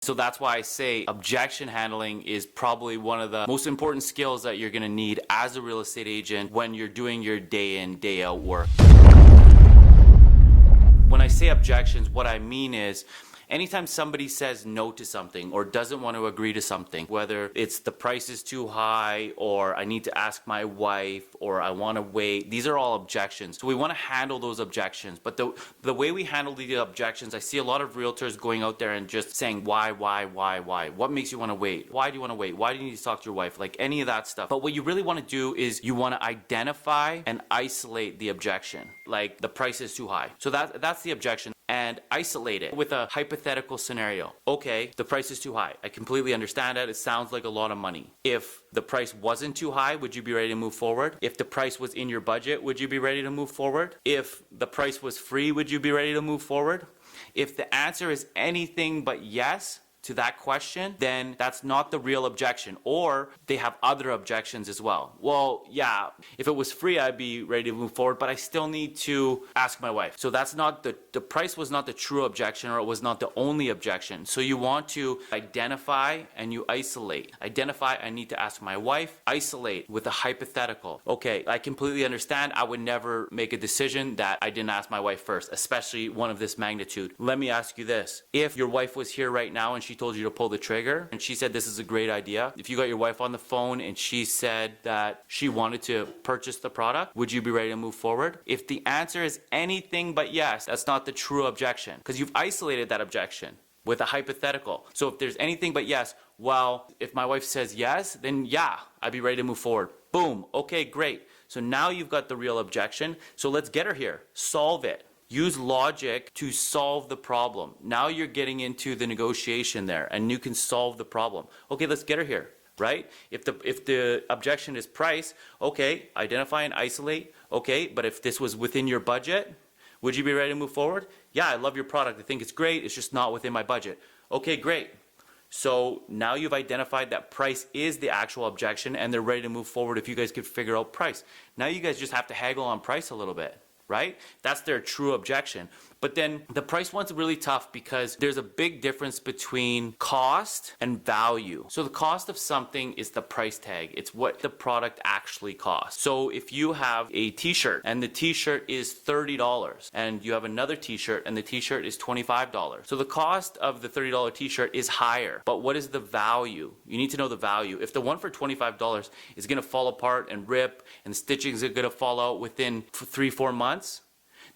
So that's why I say objection handling is probably one of the most important skills that you're going to need as a real estate agent when you're doing your day in, day out work. When I say objections, what I mean is anytime somebody says no to something or doesn't want to agree to something, whether it's the price is too high or I need to ask my wife or I want to wait, these are all objections. So we want to handle those objections. But the way we handle the objections, I see a lot of realtors going out there and just saying why? What makes you want to wait? Why do you want to wait? Why do you need to talk to your wife? Like any of that stuff. But what you really want to do is you want to identify and isolate the objection. Like the price is too high. So that's the objection. And isolate it with a hypothetical scenario. Okay, the price is too high. I completely understand that. It sounds like a lot of money. If the price wasn't too high, would you be ready to move forward? If the price was in your budget, would you be ready to move forward? If the price was free, would you be ready to move forward? If the answer is anything but yes to that question, then that's not the real objection. Or they have other objections as well. Well, yeah, if it was free, I'd be ready to move forward, but I still need to ask my wife. So that's not the price was not the true objection, or it was not the only objection. So you want to identify and you isolate. Identify, I need to ask my wife. Isolate with a hypothetical. Okay, I completely understand. I would never make a decision that I didn't ask my wife first, especially one of this magnitude. Let me ask you this. If your wife was here right now and she told you to pull the trigger and she said this is a great idea, if you got your wife on the phone and she said that she wanted to purchase the product, would you be ready to move forward? If the answer is anything but yes, that's not the true objection, because you've isolated that objection with a hypothetical. So if there's anything but yes, well, if my wife says yes, then yeah, I'd be ready to move forward. Boom. Okay, great. So now you've got the real objection. So let's get her here. Solve it. Use logic to solve the problem. Now you're getting into the negotiation there and you can solve the problem. Okay, let's get her here, right? If the objection is price, okay, identify and isolate. Okay, but if this was within your budget, would you be ready to move forward? Yeah, I love your product. I think it's great. It's just not within my budget. Okay, great. So now you've identified that price is the actual objection and they're ready to move forward if you guys could figure out price. Now you guys just have to haggle on price a little bit. Right? That's their true objection. But then the price one's really tough because there's a big difference between cost and value. So the cost of something is the price tag. It's what the product actually costs. So if you have a t-shirt and the t-shirt is $30 and you have another t-shirt and the t-shirt is $25. So the cost of the $30 t-shirt is higher. But what is the value? You need to know the value. If the one for $25 is going to fall apart and rip and the stitching is going to fall out within 3-4 months,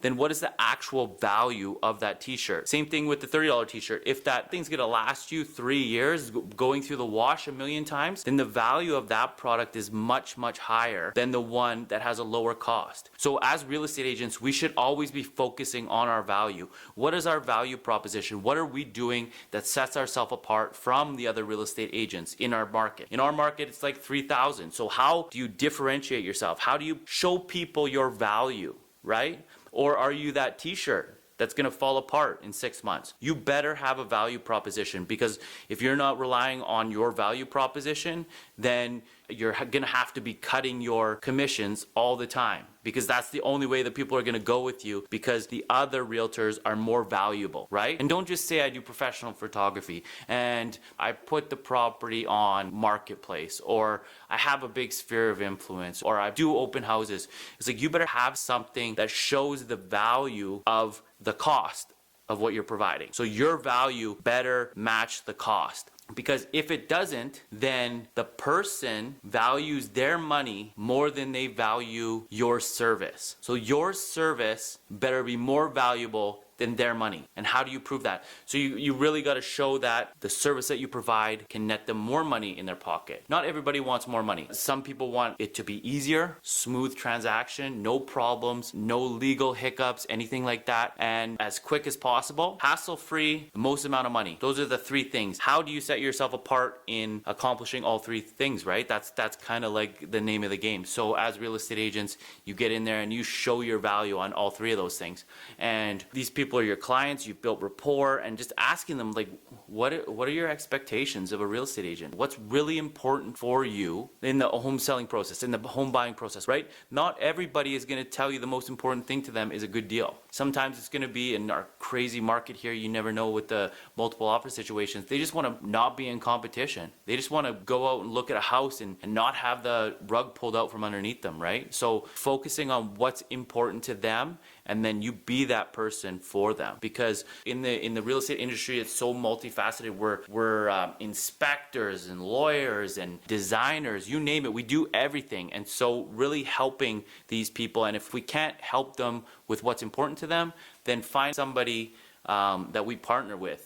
then what is the actual value of that t-shirt? Same thing with the $30 t-shirt. If that thing's gonna last you 3 years, going through the wash a million times, then the value of that product is much, much higher than the one that has a lower cost. So as real estate agents, we should always be focusing on our value. What is our value proposition? What are we doing that sets ourselves apart from the other real estate agents in our market? In our market, it's like 3,000. So how do you differentiate yourself? How do you show people your value, right? Or are you that t-shirt that's going to fall apart in 6 months? You better have a value proposition, because if you're not relying on your value proposition, then you're going to have to be cutting your commissions all the time, because that's the only way that people are going to go with you, because the other realtors are more valuable, right? And don't just say I do professional photography and I put the property on Marketplace, or I have a big sphere of influence, or I do open houses. It's like you better have something that shows the value of the cost of what you're providing. So your value better match the cost. Because if it doesn't, then the person values their money more than they value your service. So your service better be more valuable than their money. And how do you prove that? So you really got to show that the service that you provide can net them more money in their pocket. Not everybody wants more money. Some people want it to be easier, smooth transaction, no problems, no legal hiccups, anything like that, and as quick as possible, hassle-free, the most amount of money. Those are the three things. How do you set yourself apart in accomplishing all three things, right? That's kind of like the name of the game. So as real estate agents, you get in there and you show your value on all three of those things. And these people are your clients, you've built rapport, and just asking them, like, what are your expectations of a real estate agent? What's really important for you in the home selling process, in the home buying process, right? Not everybody is going to tell you the most important thing to them is a good deal. Sometimes it's going to be in our crazy market here. You never know with the multiple offer situations. They just want to not be in competition. They just want to go out and look at a house and not have the rug pulled out from underneath them, right? So focusing on what's important to them, and then you be that person for them. Because in the real estate industry, it's so multifaceted. We're inspectors and lawyers and designers, you name it. We do everything. And so really helping these people, and if we can't help them with what's important to them, then find somebody that we partner with